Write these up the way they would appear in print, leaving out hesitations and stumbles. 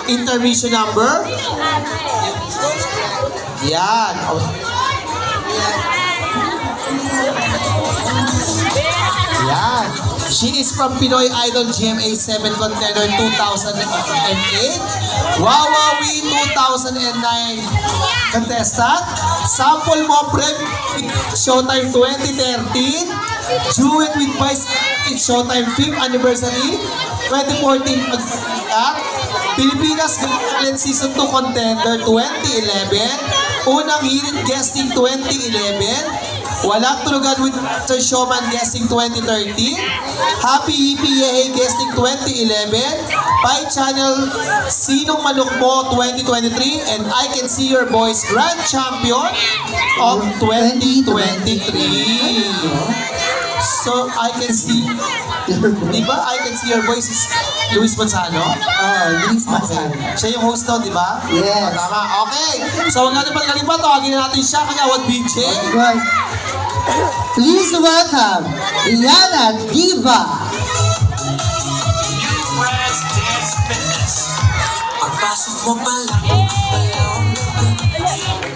intermission number? Yan. Yan. She is from Pinoy Idol GMA 7 Contender 2008, Wawawi 2009 contestant, Sample mo Prep Showtime 2013, Duet with Vice in Showtime 5th Anniversary 2014 at Pilipinas Got Talent Season 2 Contender 2011, Unang Hirit Guesting 2011, Walang Tulugan with Sir Showman Guesting 2013, Happy EPA Guesting 2011, Pi Channel Sinong Manok Mo 2023, and I Can See Your Voice Grand Champion of 2023. So, I Can See, di ba? I Can See Your Voice is Luis Manzano? Luis Manzano. Siya yung host daw, di ba? Yes. Tama. Okay. So, huwag natin pagkalipa. Tawagin na natin siya, Kagawad BJ. Right. Please welcome Iana Diva.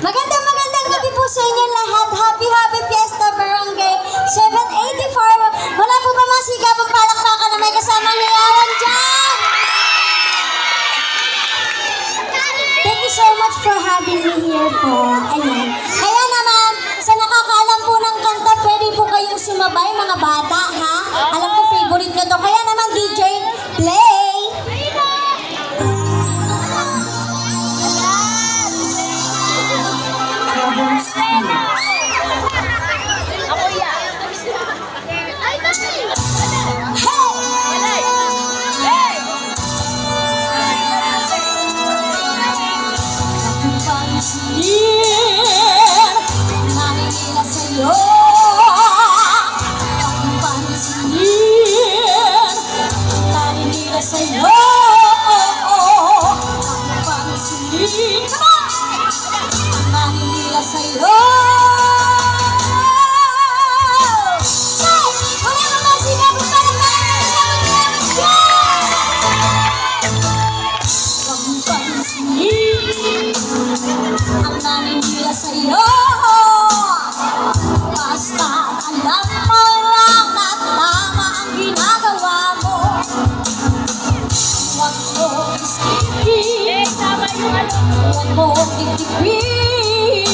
Magandang gabi po sa inyo lahat. Happy Fiesta Barangay 784. Wala po ba masigabang palakpakan na may kasamang hiyawan dyan? Thank you so much for having me here po. Ayan. Kaya naman, sa nakakaalam po ng kanta, pwede po kayong sumabay mga bata, ha? Alam ko favorite nyo to. Kaya naman DJ, play! Nanginila sa'yo ang pansin. Nanginila sa'yo ang pansin. Nanginila sa'yo. Wala ka ba sinabi para ang pansin. Ang naninila sa'yo. Basta alam mo lang na tama ang ginagawa mo. Huwag mo isipin, huwag mo titipin.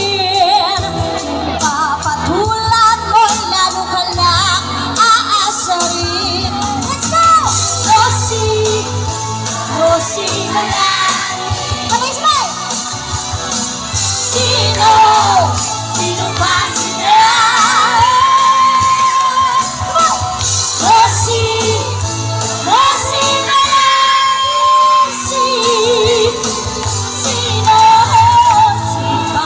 Papatulan mo'y lalo ka lang aasarin. Let's go! Rosie na lang. Sabay-sabay! Sino ba sila? Rosie na lang. Sino ba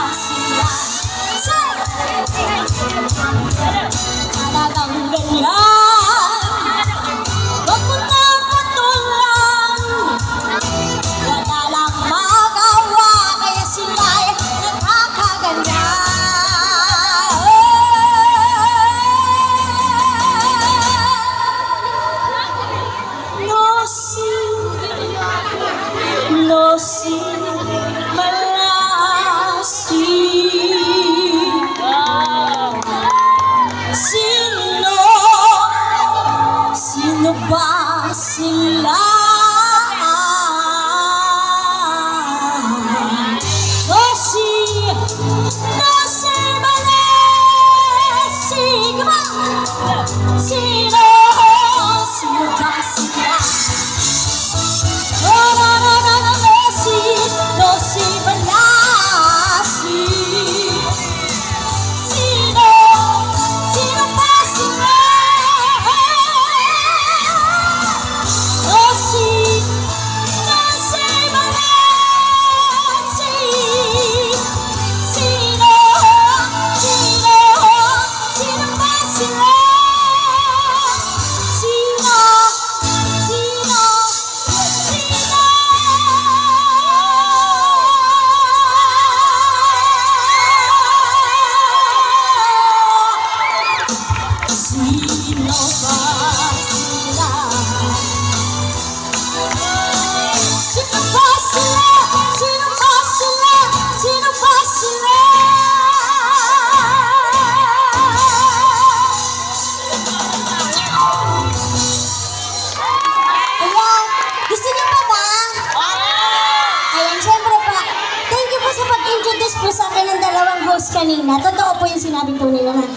nag-post kanina. Totoo po yung sinabi po nila na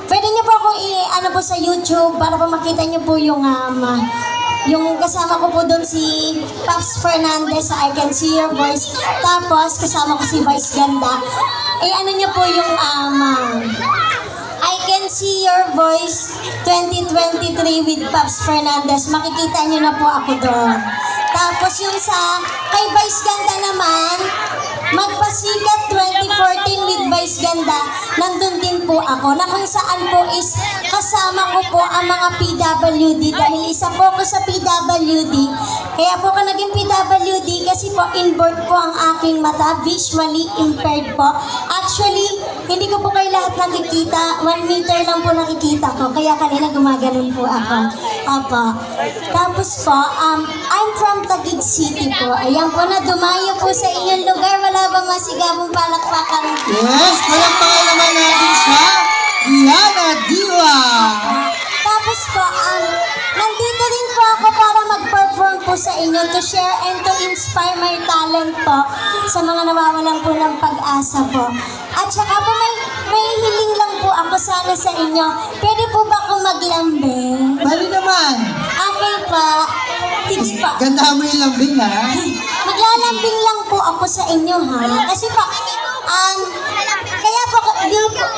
pwede niyo po akong ano po sa YouTube para po makita niyo po yung kasama ko po doon si Paps Fernandez sa I Can See Your Voice. Tapos kasama ko si Vice Ganda. Ano niyo po yung I Can See Your Voice 2023 with Paps Fernandez. Makikita niyo na po ako doon. Tapos yung sa kay Vice Ganda naman, Magpasikat 2014 with Vice Ganda, nandun din po ako na kung saan po is kasama ko po ang mga PWD dahil isa po ako sa PWD. Kaya po ako naging PWD kasi po inboard po ang aking mata, visually impaired po. Actually, hindi ko po kayo lahat nakikita, 1 meter lang po nakikita ko, kaya kanina gumaganon po ako. Opo. Tapos po, I'm from Taguig City po. Ayan po na, dumayo po sa inyong lugar. Wala bang masigabong palakpakan? Yes, palakpakan naman natin siya, Diana Diva. Tapos po, nandito rin po ako para mag-perform po sa inyo to share and to inspire my talent po sa mga nawawalan po ng pag-asa po. At saka po may hiling lang po ako sana sa inyo. Pwede po ba akong maglambing? Bali naman. Okay pa. Sige pa. Ganda mo yung lambing, ha? Maglalambing lang po ako sa inyo, ha? Kasi po, kaya po,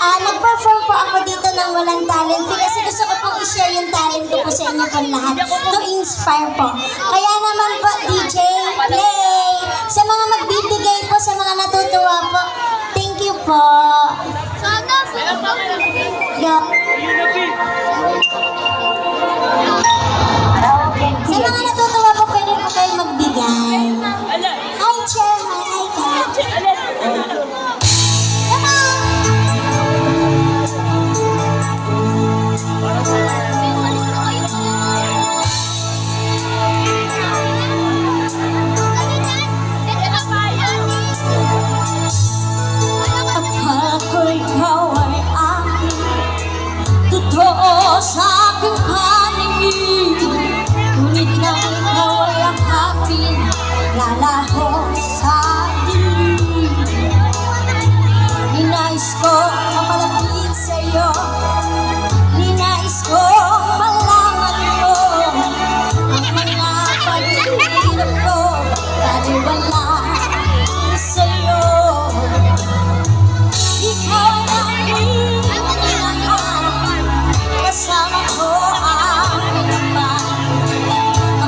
nag-perform po ako dito ng walang talent fee kasi gusto ko pong i-share yung talent ko po sa inyo po lahat to inspire po. Kaya naman po, DJ, play! Sa mga magbibigay po, sa mga natutuwa po, thank you po. Yeah. Sa mga natutuwa po, pwede po kayo magbigay. Hi, Chair. Hi, Kat. Come on. Akala ko ikaw ay akin, totoo sa aking paningin. Ngunit na ikaw ay akapin, lalaho sa dilim. Ninais ko malapit sa'yo, ninais ko malaman mo ang mga pag-iinap ko, dahil wala sa'yo. Ikaw ang hinahanap, kasama ko ang naman.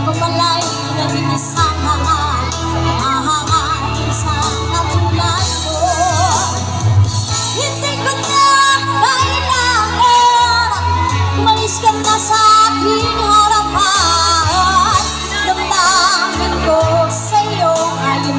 Ako pala'y nag-iisahan, nahangain sa katulad mo. Hindi ko na kailangan, umalis ka na sa aking harapan. Damdamin ko sa'yo ngayon.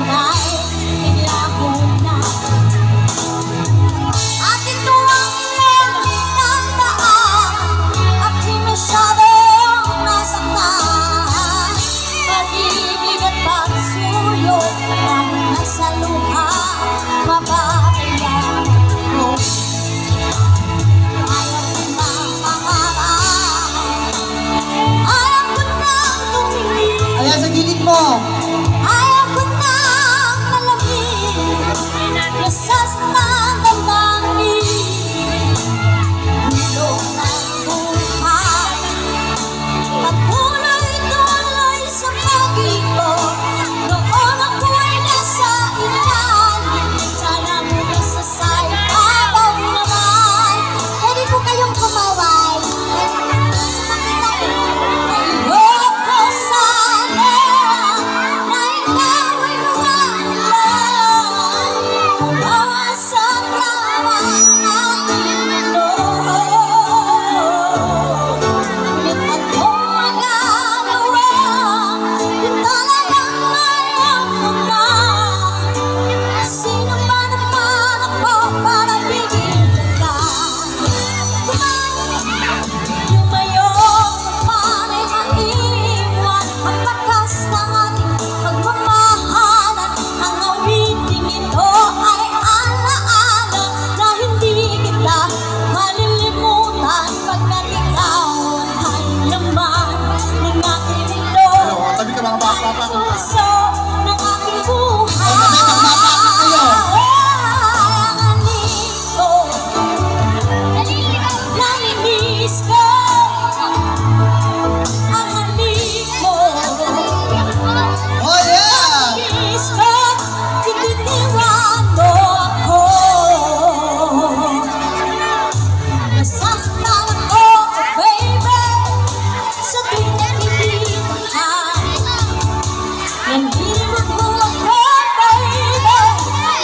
ako, baby,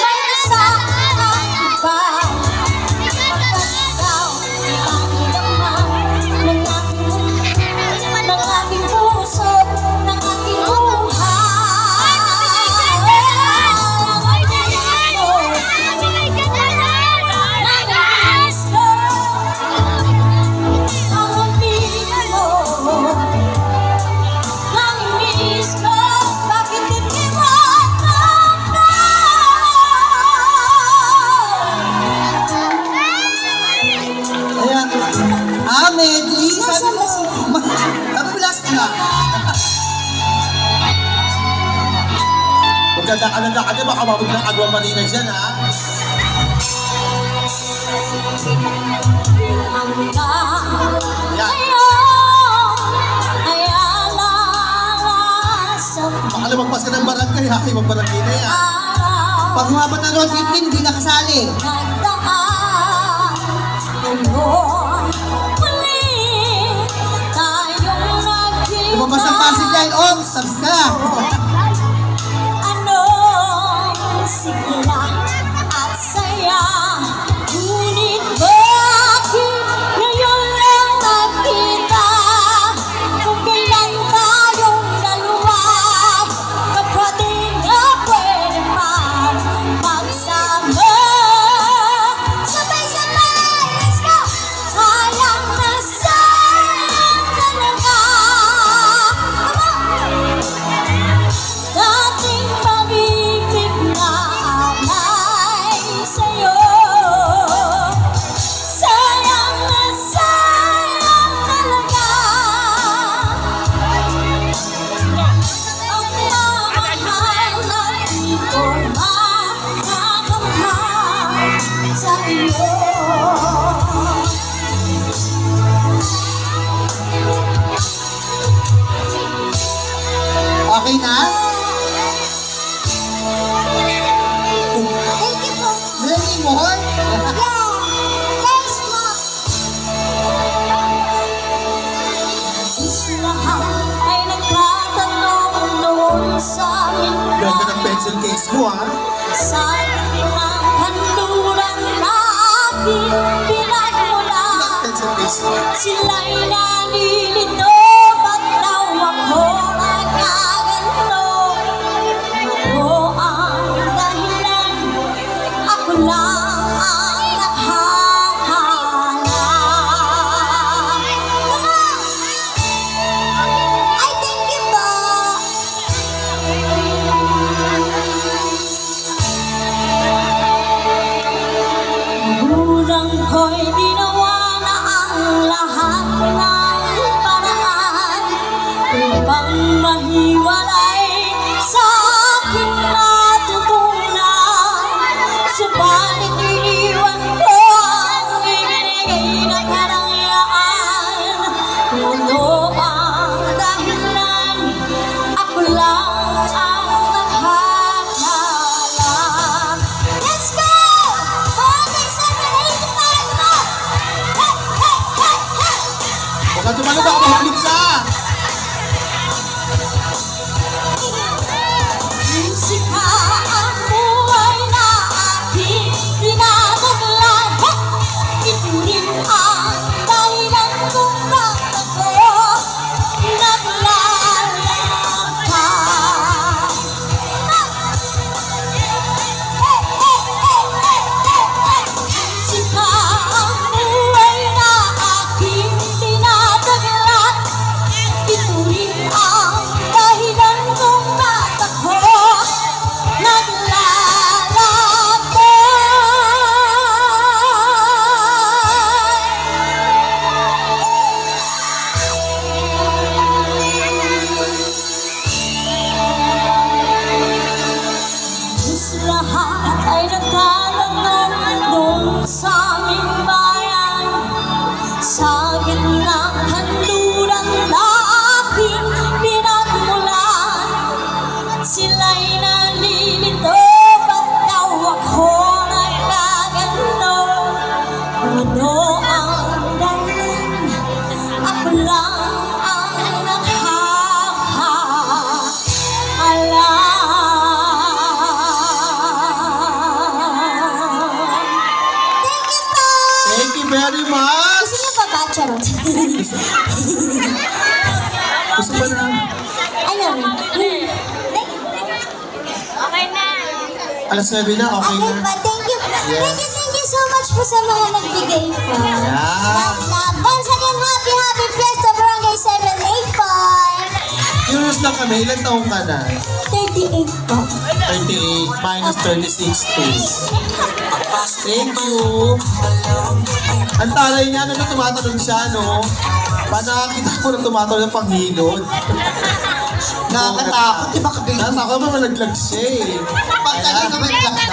may kasama ba? Kapag ikaw ang laman ng aking puso, ng aking buhay. Nangis ko, ang hapin mo. Nangis ko, bakit hindi mo Ayan. Medley. Sabi mo, sabi mo last na. Huwag ganda ka na, baka mabog ng Agwa Marina dyan, ha? Baka lumagpas ka ng barangay, ha? Ibang barangay na yan. Pag umabot ng road 15, hindi nakasali. Lumabas ang Pasig Line. Subs ka. Anong sigla at saya, ngunit bakit ngayon lang nakita? Kung kailan tayong dalawa, kapatid na pwede pa magsama. Sabay-sabay, let's go! Sayang na sayang talaga. Dating pag-ibig na alay sa'yo, sayang na sayang talaga. Ang mamahal na di ko makakamtan sa iyo. Okay na? Thank you po. Many more? Thanks, Mom. Lahat ay nagtatanong noon sa amin Ganda ng pencil case mo, ha? sabi ng kanluran na aking pinagmulan. Pencil case mo. Sila'y nalilito, ba't daw ako nagkaganto? Ano ang dahilan? Ako lang ang nakakala. I thank you po. Magulang ko'y ginawa na ang lahat ng paraan upang mahiwalay sa aking natutunan. Subalit iniwan ko ang ibinigay na karangyaan. Ano ang dahilan? Ako lang ang nakakala. Let's go! Okay, 7, 8, 9, 9. Hey, hey, hey, hey! Huwag ka tumalo, baka mahulog ka! Musika ang buhay na aking tinataglan. Ito rin ang dahilan kung bakit ako naglalakad. Musika ang buhay na aking tinataglan. Ito rin ang dahilan kung bakit ako lahat ay nagtatanong doon sa aming bayan, sa gitnang kanluran na aking pinagmulan. Sila'y nalilito, ba't daw ako nagkaganto? Ano ang dahilan? Ako lang ang nakakaalam. Gusto ba na? Ano? Okay na. Alas 9 na, okay Okay na. pa, thank you. Yes. Thank you so much po sa mga nagbigay po. Yeah. Once again, happy Fiesta Barangay 785. Curious lang kami, ilang taong ka na? 38 po. 38 minus 36 to. Thank you. Ang talay niya, ano na tumatanong siya, no? Paano nakakita ko na tumatanong ng panghilod? Nakakatakot, di ba kagaling? Nakakita ko ba malaglag siya eh. Pagdating naman lang ka.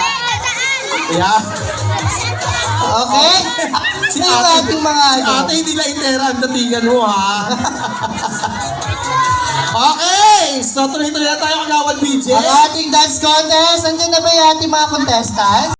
Yeah. Okay? Si Ito yung ate, ating mga si ano. ate hindi lang itera ang datingan mo, ha? Okay! So, tuloy-tuloy na tayo kagawan, BJ. Ang ating dance contest, nandiyan na ba yung ating mga contestant?